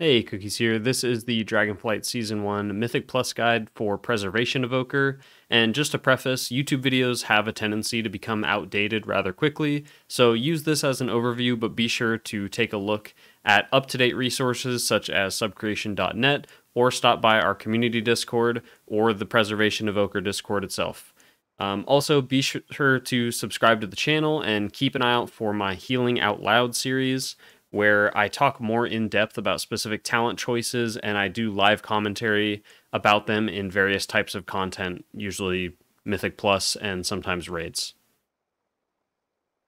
Hey, Cookies here. This is the Dragonflight Season 1 Mythic Plus Guide for Preservation Evoker. And just to preface, YouTube videos have a tendency to become outdated rather quickly, so use this as an overview, but be sure to take a look at up-to-date resources such as subcreation.net, or stop by our community Discord or the Preservation Evoker Discord itself. Also, be sure to subscribe to the channel and keep an eye out for my Healing Out Loud series, where I talk more in depth about specific talent choices and I do live commentary about them in various types of content, usually Mythic Plus and sometimes raids.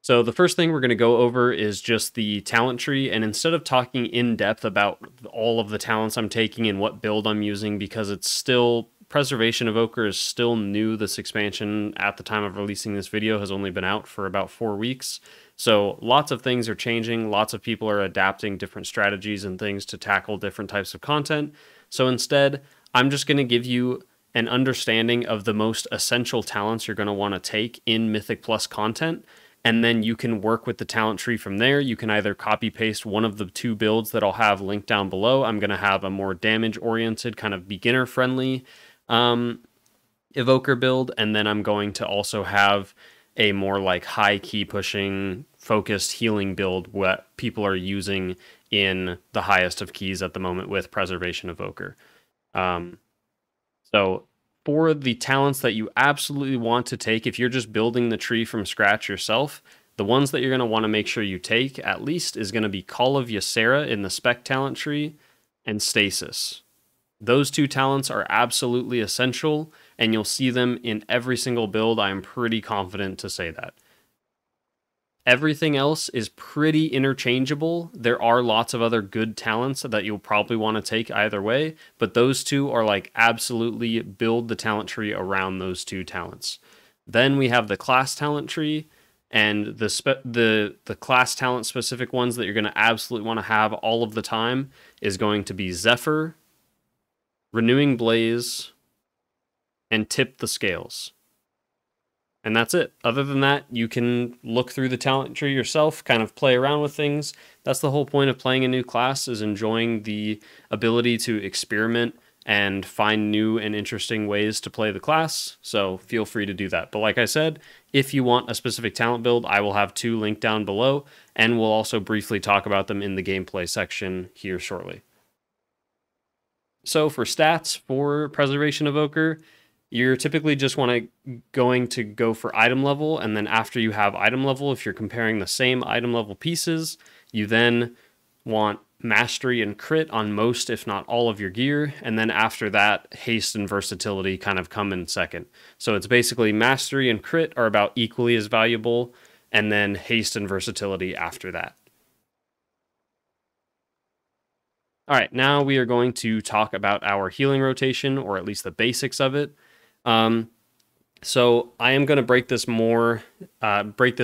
So the first thing we're going to go over is just the talent tree, and instead of talking in depth about all of the talents I'm taking and what build I'm using, because it's still, Preservation Evoker is still new. This expansion at the time of releasing this video has only been out for about 4 weeks. So lots of things are changing, lots of people are adapting different strategies and things to tackle different types of content. So instead, I'm just going to give you an understanding of the most essential talents you're going to want to take in Mythic Plus content, and then you can work with the talent tree from there. You can either copy paste one of the 2 builds that I'll have linked down below. I'm going to have a more damage oriented, kind of beginner friendly Evoker build, and then I'm going to also have a more like high key pushing focused healing build, what people are using in the highest of keys at the moment with Preservation Evoker. So for the talents that you absolutely want to take, if you're just building the tree from scratch yourself, the ones that you're going to want to make sure you take at least is going to be Call of Ysera in the spec talent tree and Stasis. Those 2 talents are absolutely essential, and you'll see them in every single build. I am pretty confident to say that. Everything else is pretty interchangeable. There are lots of other good talents that you'll probably want to take either way, but those 2 are like absolutely build the talent tree around those 2 talents. Then we have the class talent tree, and the class talent specific ones that you're going to absolutely want to have all of the time is going to be Zephyr, Renewing Blaze, and Tip the Scales. And that's it. Other than that, you can look through the talent tree yourself, kind of play around with things. That's the whole point of playing a new class, is enjoying the ability to experiment and find new and interesting ways to play the class. So feel free to do that. But like I said, if you want a specific talent build, I will have 2 linked down below, and we'll also briefly talk about them in the gameplay section here shortly. So for stats for Preservation Evoker, you're typically just going to go for item level, and then after you have item level, if you're comparing the same item level pieces, you then want mastery and crit on most, if not all, of your gear, and then after that, haste and versatility kind of come in second. So it's basically mastery and crit are about equally as valuable, and then haste and versatility after that. All right, now we are going to talk about our healing rotation, or at least the basics of it. So I am going to break this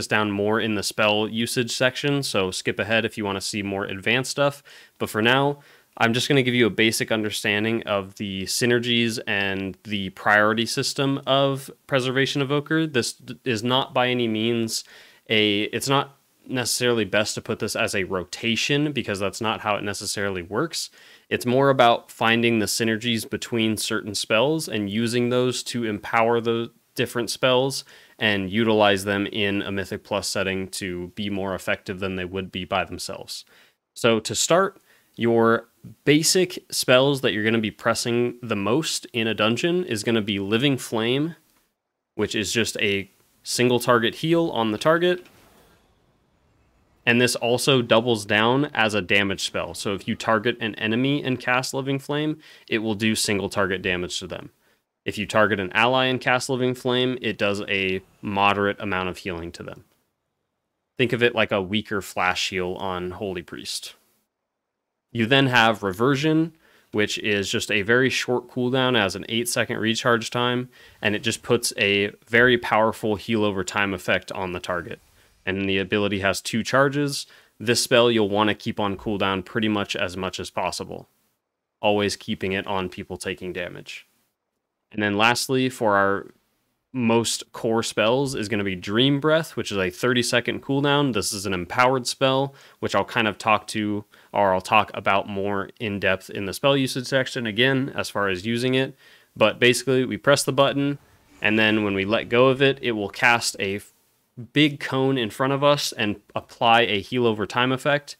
down more in the spell usage section, so skip ahead if you want to see more advanced stuff. But for now, I'm just going to give you a basic understanding of the synergies and the priority system of Preservation Evoker. This is not by any means it's not necessarily best to put this as a rotation, because that's not how it necessarily works. It's more about finding the synergies between certain spells and using those to empower the different spells and utilize them in a Mythic Plus setting to be more effective than they would be by themselves. So to start, your basic spells that you're going to be pressing the most in a dungeon is going to be Living Flame, which is just a single target heal on the target. And this also doubles down as a damage spell. So if you target an enemy and cast Living Flame, it will do single target damage to them. If you target an ally and cast Living Flame, it does a moderate amount of healing to them. Think of it like a weaker flash heal on Holy Priest. You then have Reversion, which is just a very short cooldown, as an 8-second recharge time, and it just puts a very powerful heal over time effect on the target. And the ability has 2 charges. This spell you'll want to keep on cooldown pretty much as possible, always keeping it on people taking damage. And then lastly, for our most core spells is going to be Dream Breath, which is a 30-second cooldown. This is an empowered spell, which I'll kind of talk about more in depth in the spell usage section again, as far as using it. But basically, we press the button, and then when we let go of it, it will cast a big cone in front of us and apply a heal over time effect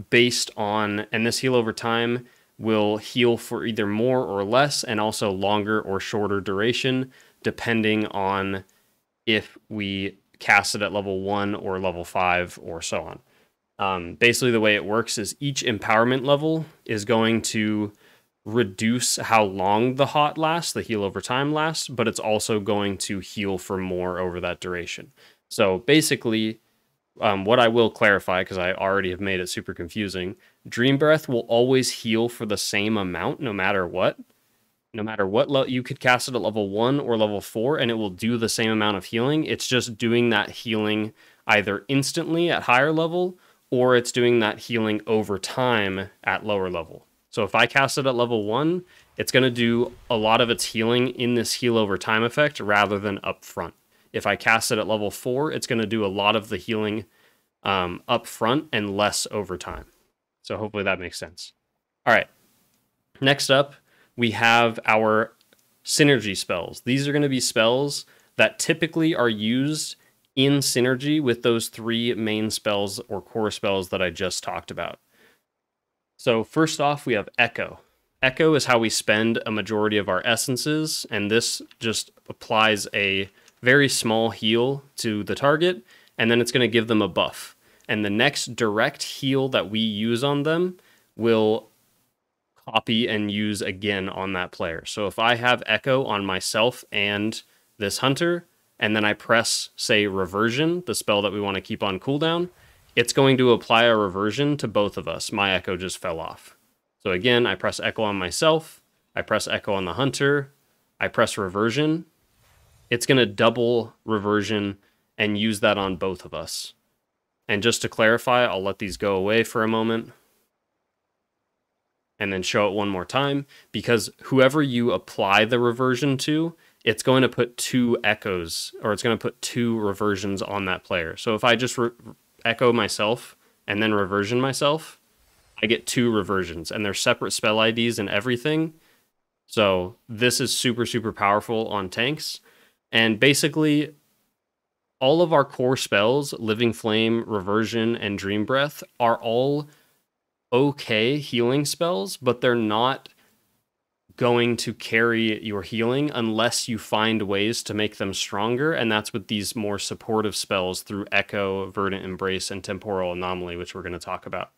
based on, and this heal over time will heal for either more or less, and also longer or shorter duration, depending on if we cast it at level 1 or level 5 or so on. Basically, the way it works is each empowerment level is going to reduce how long the hot lasts, the heal over time lasts, but it's also going to heal for more over that duration. So basically, what I will clarify, because I already have made it super confusing, Dream Breath will always heal for the same amount no matter what. No matter what, you could cast it at level 1 or level 4, and it will do the same amount of healing. It's just doing that healing either instantly at higher level, or it's doing that healing over time at lower level. So if I cast it at level 1, it's going to do a lot of its healing in this heal over time effect rather than up front. If I cast it at level 4, it's going to do a lot of the healing up front and less over time. So hopefully that makes sense. All right. Next up, we have our synergy spells. These are going to be spells that typically are used in synergy with those 3 main spells or core spells that I just talked about. So first off, we have Echo. Echo is how we spend a majority of our essences, and this just applies a very small heal to the target, and then it's going to give them a buff. And the next direct heal that we use on them will copy and use again on that player. So if I have Echo on myself and this hunter, and then I press, say, Reversion, the spell that we want to keep on cooldown, it's going to apply a reversion to both of us. My Echo just fell off. So again, I press Echo on myself, I press Echo on the hunter, I press Reversion. It's going to double Reversion and use that on both of us. And just to clarify, I'll let these go away for a moment and then show it one more time, because whoever you apply the reversion to, it's going to put 2 echoes, or it's going to put 2 reversions on that player. So if I just echo myself and then reversion myself, I get 2 reversions, and they're separate spell IDs and everything. So this is super, super powerful on tanks. And basically, all of our core spells, Living Flame, Reversion, and Dream Breath, are all okay healing spells, but they're not going to carry your healing unless you find ways to make them stronger, and that's with these more supportive spells through Echo, Verdant Embrace, and Temporal Anomaly, which we're going to talk about.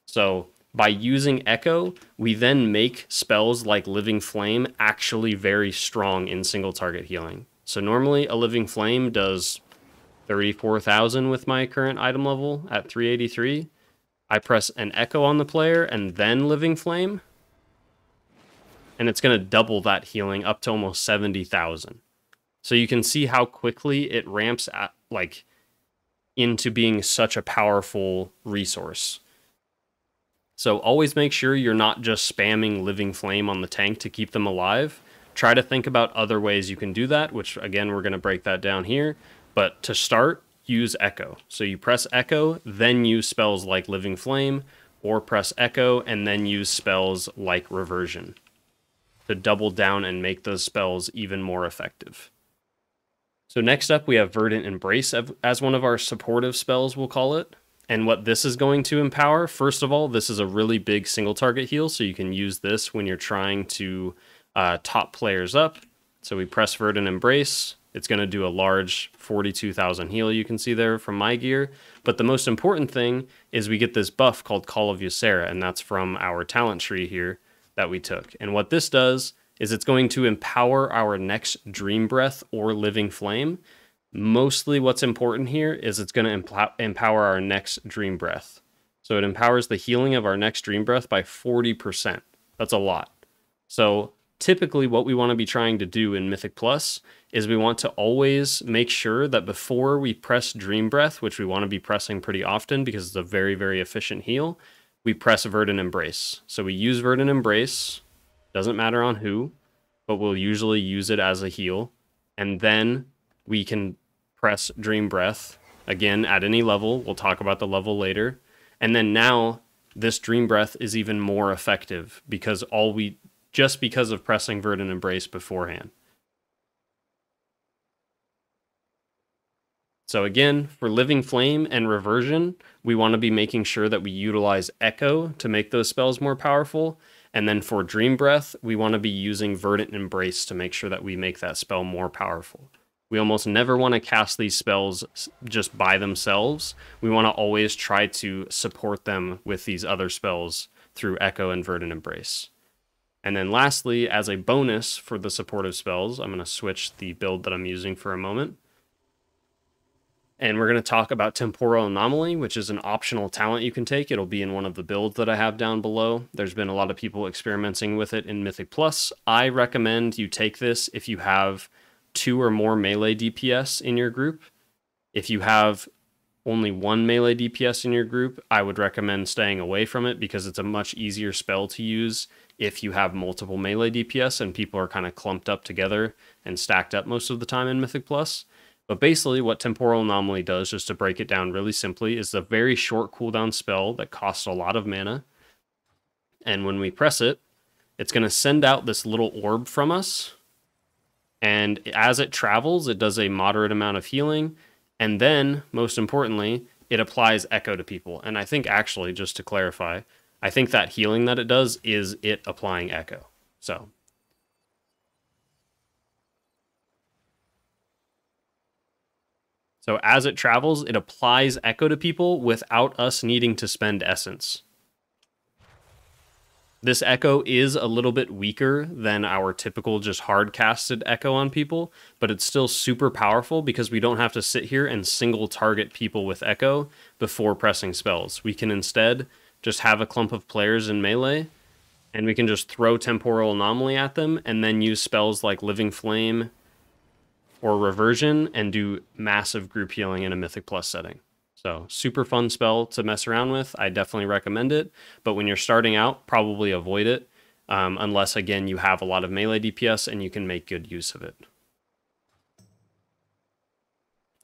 So by using Echo, we then make spells like Living Flame actually very strong in single target healing. So normally a Living Flame does 34,000 with my current item level at 383. I press an Echo on the player and then Living Flame, and it's going to double that healing up to almost 70,000. So you can see how quickly it ramps into being such a powerful resource. So always make sure you're not just spamming Living Flame on the tank to keep them alive. Try to think about other ways you can do that, which again, we're going to break that down here. But to start, use Echo. So you press Echo, then use spells like Living Flame, or press Echo and then use spells like Reversion to double down and make those spells even more effective. So next up, we have Verdant Embrace as one of our supportive spells, we'll call it. And what this is going to empower, first of all, this is a really big single target heal, so you can use this when you're trying to top players up. So we press Verdant Embrace. It's going to do a large 42,000 heal, you can see there from my gear. But the most important thing is we get this buff called Call of Ysera, and that's from our talent tree here that we took. And what this does is it's going to empower our next Dream Breath or Living Flame. Mostly what's important here is it's going to empower our next Dream Breath. So it empowers the healing of our next Dream Breath by 40%. That's a lot. So typically what we want to be trying to do in Mythic Plus is we want to always make sure that before we press Dream Breath, which we want to be pressing pretty often because it's a very, very efficient heal, we press Verdant Embrace. So we use Verdant Embrace, doesn't matter on who, but we'll usually use it as a heal. And then we can press Dream Breath, again, at any level. We'll talk about the level later. And then now, this Dream Breath is even more effective because just because of pressing Verdant Embrace beforehand. So again, for Living Flame and Reversion, we want to be making sure that we utilize Echo to make those spells more powerful. And then for Dream Breath, we want to be using Verdant Embrace to make sure that we make that spell more powerful. We almost never want to cast these spells just by themselves. We want to always try to support them with these other spells through Echo and Verdant Embrace. And then lastly, as a bonus for the supportive spells, I'm going to switch the build that I'm using for a moment. And we're going to talk about Temporal Anomaly, which is an optional talent you can take. It'll be in one of the builds that I have down below. There's been a lot of people experimenting with it in Mythic Plus. I recommend you take this if you have 2 or more melee DPS in your group. If you have only 1 melee DPS in your group, I would recommend staying away from it because it's a much easier spell to use if you have multiple melee DPS and people are kind of clumped up together and stacked up most of the time in Mythic Plus. But basically what Temporal Anomaly does, just to break it down really simply, is a very short cooldown spell that costs a lot of mana. And when we press it, it's going to send out this little orb from us. And as it travels, it does a moderate amount of healing. And then, most importantly, it applies Echo to people. And I think actually, just to clarify, I think that healing that it does is it applying Echo. So as it travels, it applies Echo to people without us needing to spend Essence. This Echo is a little bit weaker than our typical just hard-casted Echo on people, but it's still super powerful because we don't have to sit here and single target people with Echo before pressing spells. We can instead just have a clump of players in melee, and we can just throw Temporal Anomaly at them and then use spells like Living Flame or Reversion and do massive group healing in a Mythic Plus setting. So super fun spell to mess around with. I definitely recommend it, but when you're starting out, probably avoid it unless, again, you have a lot of melee DPS and you can make good use of it.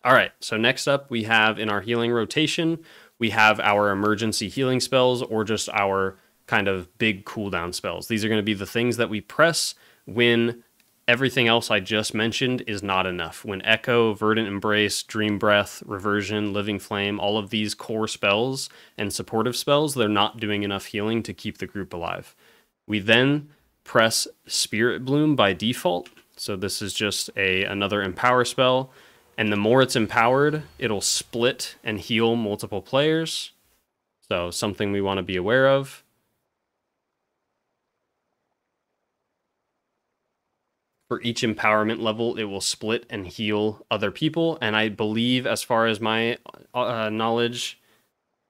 All right, so next up we have in our healing rotation, we have our emergency healing spells or just our kind of big cooldown spells. These are going to be the things that we press when everything else I just mentioned is not enough. When Echo, Verdant Embrace, Dream Breath, Reversion, Living Flame, all of these core spells and supportive spells, they're not doing enough healing to keep the group alive. We then press Spirit Bloom by default. So this is just another Empower spell. And the more it's empowered, it'll split and heal multiple players. So something we want to be aware of. For each empowerment level, it will split and heal other people. And I believe, as far as my knowledge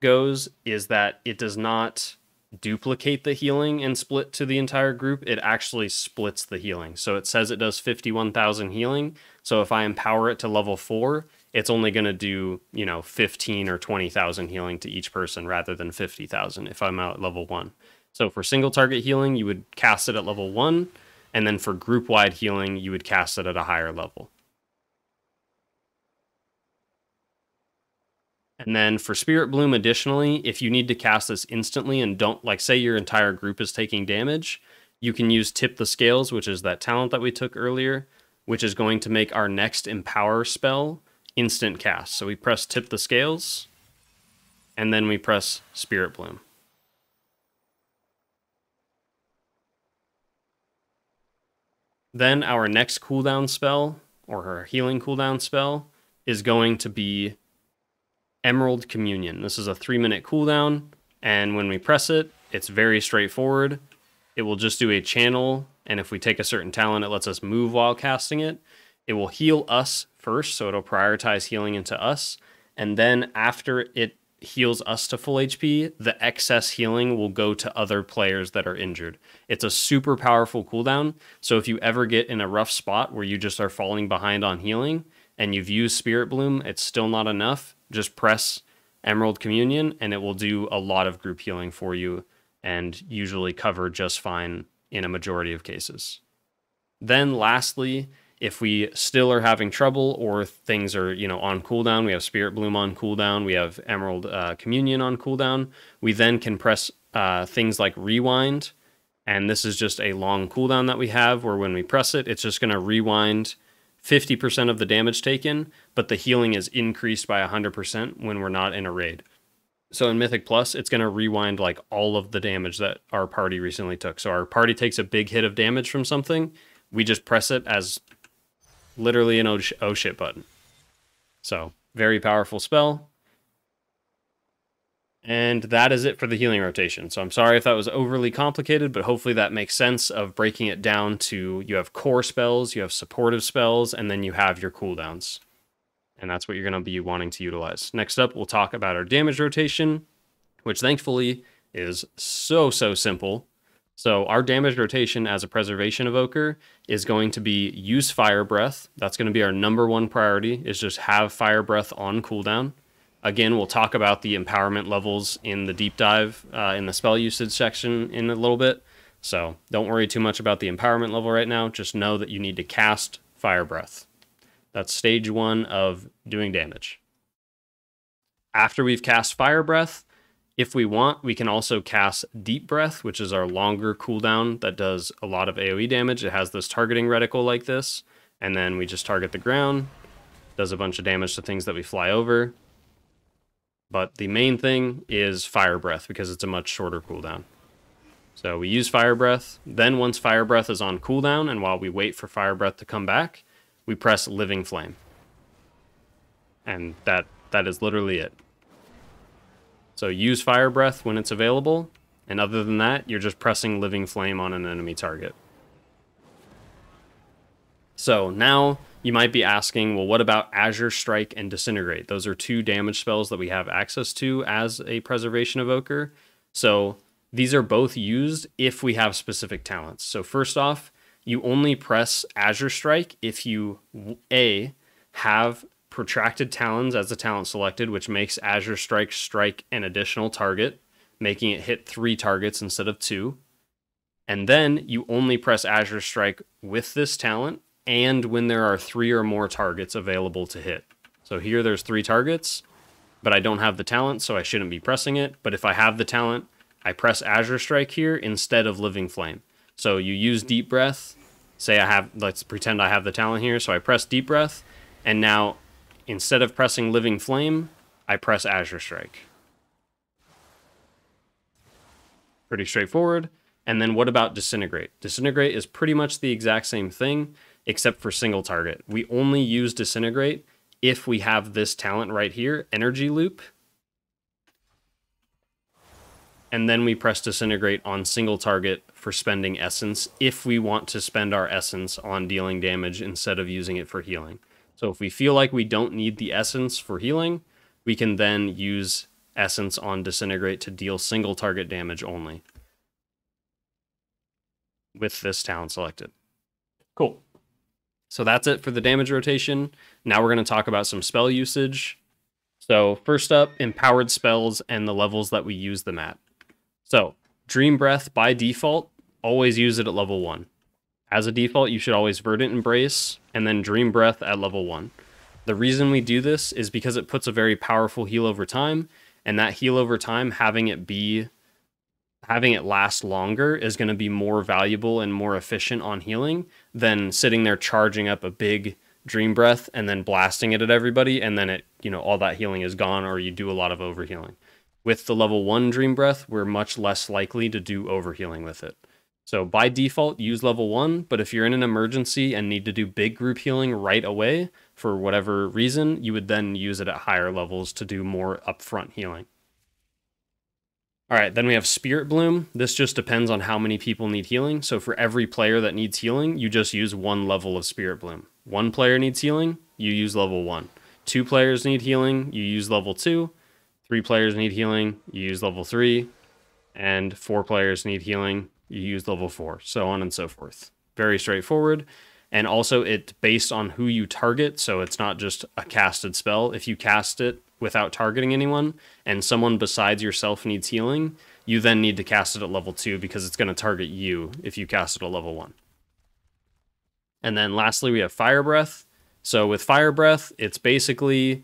goes, is that it does not duplicate the healing and split to the entire group. It actually splits the healing. So it says it does 51,000 healing. So if I empower it to level 4, it's only going to do, 15 or 20,000 healing to each person rather than 50,000 if I'm at level 1. So for single target healing, you would cast it at level 1. And then for group-wide healing, you would cast it at a higher level. And then for Spirit Bloom, additionally, if you need to cast this instantly and don't, like, say your entire group is taking damage, you can use Tip the Scales, which is that talent that we took earlier, which is going to make our next Empower spell instant cast. So we press Tip the Scales, and then we press Spirit Bloom. Then our next cooldown spell, or our healing cooldown spell, is going to be Emerald Communion. This is a 3-minute cooldown, and when we press it, it's very straightforward. It will just do a channel, and if we take a certain talent, it lets us move while casting it. It will heal us first, so it'll prioritize healing into us, and then after it heals us to full HP, the excess healing will go to other players that are injured. It's a super powerful cooldown, so if you ever get in a rough spot where you just are falling behind on healing, and you've used Spirit Bloom, it's still not enough, just press Emerald Communion, and it will do a lot of group healing for you, and usually cover just fine in a majority of cases. Then lastly, If we still are having trouble or things are, on cooldown, we have Spirit Bloom on cooldown, we have Emerald Communion on cooldown, we then can press things like Rewind, and this is just a long cooldown that we have where when we press it, it's just going to rewind 50% of the damage taken, but the healing is increased by 100% when we're not in a raid. So in Mythic Plus, it's going to rewind like all of the damage that our party recently took. So our party takes a big hit of damage from something, we just press it as literally an oh shit button. So very powerful spell. And that is it for the healing rotation. So I'm sorry if that was overly complicated, but hopefully that makes sense of breaking it down to you have core spells, you have supportive spells, and then you have your cooldowns. And that's what you're going to be wanting to utilize. Next up, we'll talk about our damage rotation, which thankfully is so simple. So our damage rotation as a preservation evoker is going to be use Fire Breath. That's going to be our #1 priority, is just have Fire Breath on cooldown. Again, we'll talk about the empowerment levels in the deep dive in the spell usage section in a little bit. So don't worry too much about the empowerment level right now. Just know that you need to cast Fire Breath. That's stage 1 of doing damage. After we've cast Fire Breath, if we want, we can also cast Deep Breath, which is our longer cooldown that does a lot of AoE damage. It has this targeting reticle like this, and then we just target the ground, does a bunch of damage to things that we fly over. But the main thing is Fire Breath because it's a much shorter cooldown. So we use Fire Breath, then once Fire Breath is on cooldown, and while we wait for Fire Breath to come back, we press Living Flame. And that is literally it. So use Fire Breath when it's available, and other than that, you're just pressing Living Flame on an enemy target. So now you might be asking, well, what about Azure Strike and Disintegrate? Those are 2 damage spells that we have access to as a preservation evoker. So these are both used if we have specific talents. So first off, you only press Azure Strike if you, A, have Protracted Talons as a talent selected, which makes Azure Strike strike an additional target, making it hit 3 targets instead of 2. And then you only press Azure Strike with this talent and when there are 3 or more targets available to hit. So here there's 3 targets, but I don't have the talent, so I shouldn't be pressing it. But if I have the talent, I press Azure Strike here instead of Living Flame. So you use Deep Breath. Say I have, let's pretend I have the talent here. So I press Deep Breath, and now instead of pressing Living Flame, I press Azure Strike. Pretty straightforward. And then what about Disintegrate? Disintegrate is pretty much the exact same thing, except for single target. We only use Disintegrate if we have this talent right here, Energy Loop. And then we press Disintegrate on single target for spending Essence if we want to spend our Essence on dealing damage instead of using it for healing. So if we feel like we don't need the Essence for healing, we can then use Essence on Disintegrate to deal single target damage only with this talent selected. Cool. So that's it for the damage rotation. Now we're going to talk about some spell usage. So first up, empowered spells and the levels that we use them at. So Dream Breath by default, always use it at level 1. As a default, you should always Verdant Embrace and then Dream Breath at level 1. The reason we do this is because it puts a very powerful heal over time, and that heal over time, having it last longer is going to be more valuable and more efficient on healing than sitting there charging up a big Dream Breath and then blasting it at everybody, and then it, all that healing is gone, or you do a lot of overhealing. With the level 1 Dream Breath, we're much less likely to do overhealing with it. So by default, use level 1, but if you're in an emergency and need to do big group healing right away, for whatever reason, you would then use it at higher levels to do more upfront healing. All right, then we have Spirit Bloom. This just depends on how many people need healing. So for every player that needs healing, you just use 1 level of Spirit Bloom. 1 player needs healing, you use level 1. 2 players need healing, you use level 2. 3 players need healing, you use level 3. And 4 players need healing, you use level 4, so on and so forth. Very straightforward. And also it's based on who you target, so it's not just a casted spell. If you cast it without targeting anyone, and someone besides yourself needs healing, you then need to cast it at level 2 because it's going to target you if you cast it at level 1. And then lastly, we have Fire Breath. So with Fire Breath, it's basically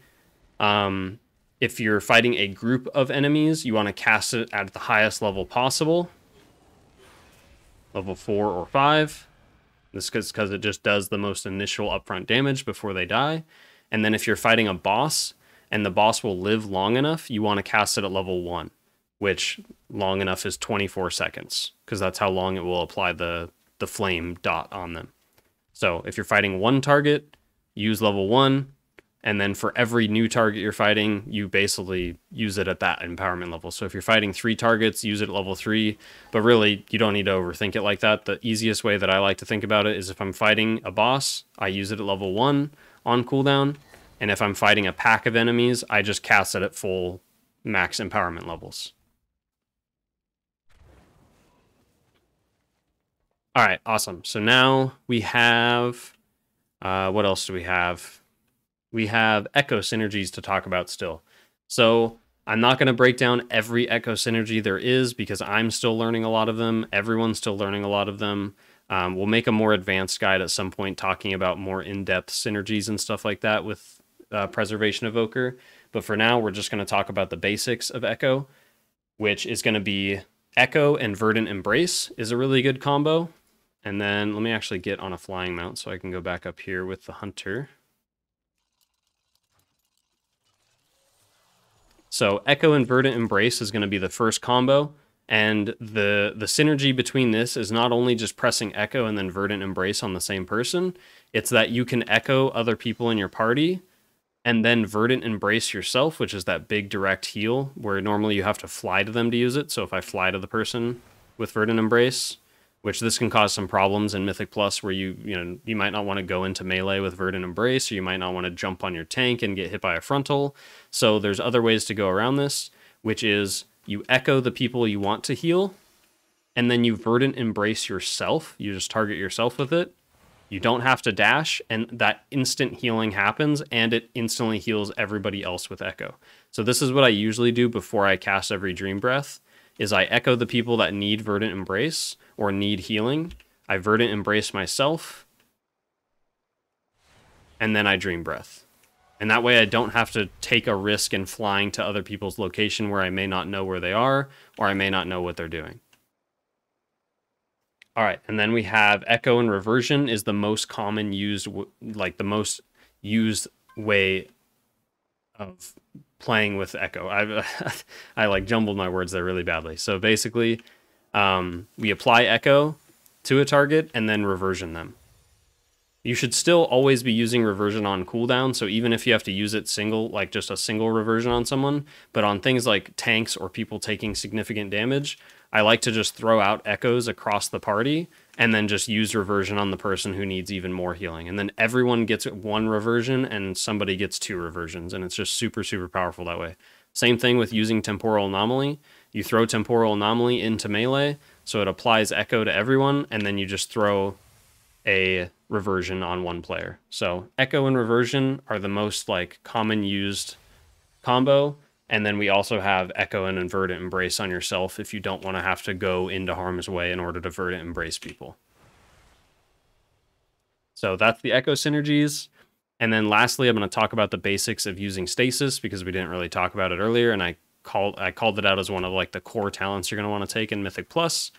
if you're fighting a group of enemies, you want to cast it at the highest level possible. Level 4 or 5. This is because it just does the most initial upfront damage before they die. And then if you're fighting a boss, and the boss will live long enough, you want to cast it at level 1, which long enough is 24 seconds, because that's how long it will apply the flame dot on them. So if you're fighting one target, use level 1, and then for every new target you're fighting, you basically use it at that empowerment level. So if you're fighting 3 targets, use it at level 3, but really, you don't need to overthink it like that. The easiest way that I like to think about it is if I'm fighting a boss, I use it at level 1 on cooldown, and if I'm fighting a pack of enemies, I just cast it at full max empowerment levels. All right, awesome. So now we have, what else do we have? We have echo synergies to talk about still. So I'm not going to break down every echo synergy there is because I'm still learning a lot of them. Everyone's still learning a lot of them. We'll make a more advanced guide at some point talking about more in-depth synergies and stuff like that with Preservation Evoker. But for now, we're just going to talk about the basics of Echo, which is going to be Echo and Verdant Embrace is a really good combo. And then let me actually get on a flying mount so I can go back up here with the Hunter. So Echo and Verdant Embrace is going to be the first combo. And the synergy between this is not only just pressing Echo and then Verdant Embrace on the same person, it's that you can Echo other people in your party and then Verdant Embrace yourself, which is that big direct heal where normally you have to fly to them to use it. So if I fly to the person with Verdant Embrace, which this can cause some problems in Mythic Plus where you might not want to go into melee with Verdant Embrace, or you might not want to jump on your tank and get hit by a frontal. So there's other ways to go around this, which is you Echo the people you want to heal, and then you Verdant Embrace yourself. You just target yourself with it. You don't have to dash, and that instant healing happens, and it instantly heals everybody else with Echo. So this is what I usually do before I cast every Dream Breath, is I Echo the people that need Verdant Embrace or need healing. I Verdant Embrace myself, and then I Dream Breath. And that way I don't have to take a risk in flying to other people's location where I may not know where they are, or I may not know what they're doing. All right, and then we have Echo and Reversion is the most common used, like the most used way of playing with Echo. I like jumbled my words there really badly. So basically, we apply Echo to a target and then Reversion them. You should still always be using Reversion on cooldown, so even if you have to use it single, like just a single Reversion on someone, but on things like tanks or people taking significant damage, I like to just throw out Echoes across the party and then just use Reversion on the person who needs even more healing. And then everyone gets 1 Reversion and somebody gets 2 Reversions, and it's just super, super powerful that way. Same thing with using Temporal Anomaly. You throw Temporal Anomaly into melee, so it applies Echo to everyone, and then you just throw a Reversion on one player. So Echo and Reversion are the most like common used combo. And then we also have Echo and Verdant Embrace on yourself if you don't want to have to go into harm's way in order to Verdant Embrace people. So that's the Echo synergies. And then lastly, I'm going to talk about the basics of using Stasis because we didn't really talk about it earlier. And I called it out as one of like the core talents you're going to want to take in Mythic Plus.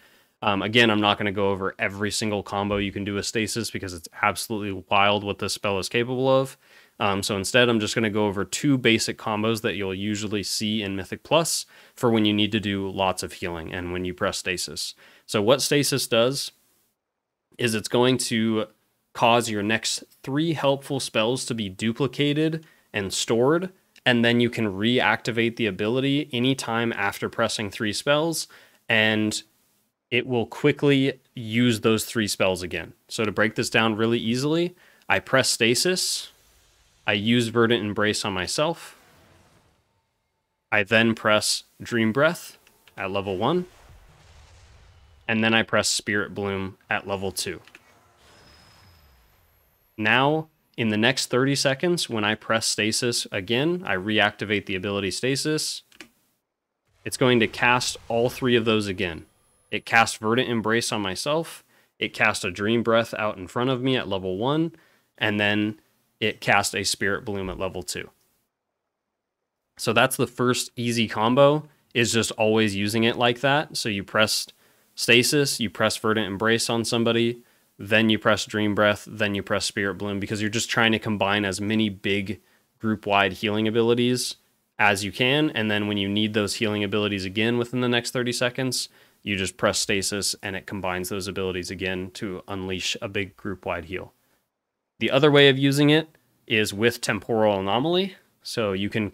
Again, I'm not going to go over every single combo you can do with Stasis because it's absolutely wild what this spell is capable of. So instead, I'm just going to go over 2 basic combos that you'll usually see in Mythic Plus for when you need to do lots of healing and when you press Stasis. So what Stasis does is it's going to cause your next 3 helpful spells to be duplicated and stored, and then you can reactivate the ability anytime after pressing 3 spells, and it will quickly use those 3 spells again. So to break this down really easily, I press Stasis, I use Verdant Embrace on myself, I then press Dream Breath at level 1, and then I press Spirit Bloom at level 2. Now, in the next 30 seconds, when I press Stasis again, I reactivate the ability Stasis, it's going to cast all 3 of those again. It casts Verdant Embrace on myself, it cast a Dream Breath out in front of me at level 1, and then it cast a Spirit Bloom at level 2. So that's the first easy combo, is just always using it like that. So you press Stasis, you press Verdant Embrace on somebody, then you press Dream Breath, then you press Spirit Bloom, because you're just trying to combine as many big group-wide healing abilities as you can, and then when you need those healing abilities again within the next 30 seconds, you just press Stasis and it combines those abilities again to unleash a big group-wide heal. The other way of using it is with Temporal Anomaly. So you can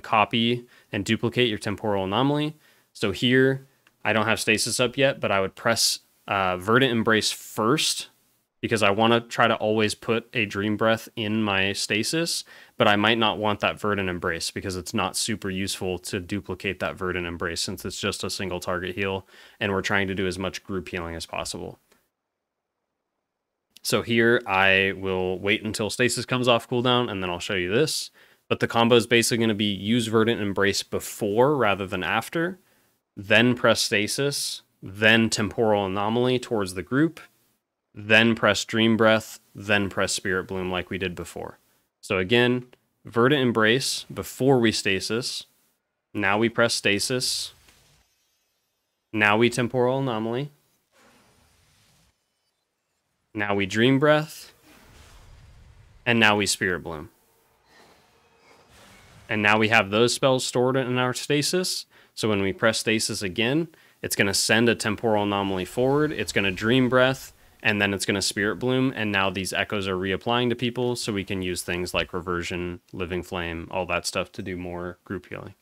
copy and duplicate your Temporal Anomaly. So here, I don't have Stasis up yet, but I would press Verdant Embrace first, because I want to try to always put a Dream Breath in my Stasis, but I might not want that Verdant Embrace because it's not super useful to duplicate that Verdant Embrace since it's just a single target heal, and we're trying to do as much group healing as possible. So here I will wait until Stasis comes off cooldown, and then I'll show you this. But the combo is basically going to be use Verdant Embrace before rather than after, then press Stasis, then Temporal Anomaly towards the group, then press Dream Breath, then press Spirit Bloom like we did before. So again, Verdant Embrace before we Stasis, now we press Stasis, now we Temporal Anomaly, now we Dream Breath, and now we Spirit Bloom. And now we have those spells stored in our Stasis, so when we press Stasis again, it's going to send a Temporal Anomaly forward, it's going to Dream Breath, and then it's going to Spirit Bloom, and now these echoes are reapplying to people, so we can use things like Reversion, Living Flame, all that stuff to do more group healing.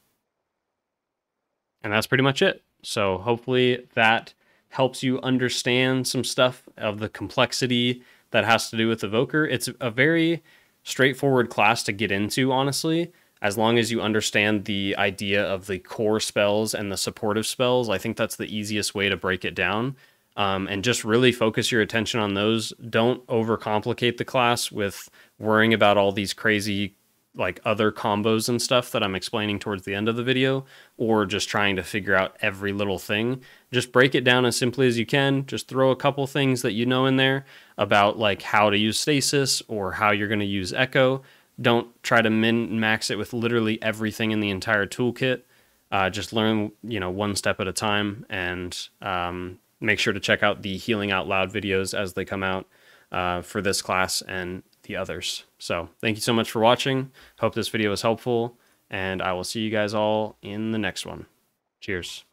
And that's pretty much it. So hopefully that helps you understand some stuff of the complexity that has to do with Evoker. It's a very straightforward class to get into, honestly. As long as you understand the idea of the core spells and the supportive spells, I think that's the easiest way to break it down. And just really focus your attention on those. Don't overcomplicate the class with worrying about all these crazy like other combos and stuff that I'm explaining towards the end of the video, or just trying to figure out every little thing. Just break it down as simply as you can. Just throw a couple things that you know in there about like how to use Stasis or how you're going to use Echo. Don't try to min-max it with literally everything in the entire toolkit. Just learn, one step at a time, and make sure to check out the Healing Out Loud videos as they come out for this class and the others. So thank you so much for watching. Hope this video was helpful, and I will see you guys all in the next one. Cheers.